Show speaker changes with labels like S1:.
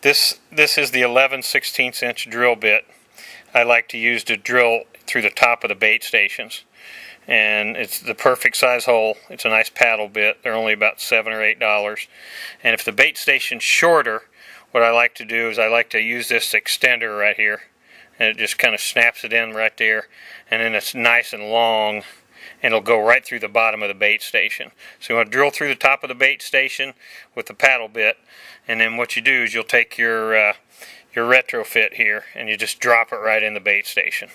S1: This is the 11/16" drill bit I like to use to drill through the top of the bait stations. And it's the perfect size hole. It's a nice paddle bit. They're only about $7 or $8. And if the bait station's shorter, what I like to do is I like to use this extender right here. And it just kind of snaps it in right there. And then it's nice and long. And it'll go right through the bottom of the bait station. So you want to drill through the top of the bait station with the paddle bit. And then what you do is you'll take your retrofit here and you just drop it right in the bait station.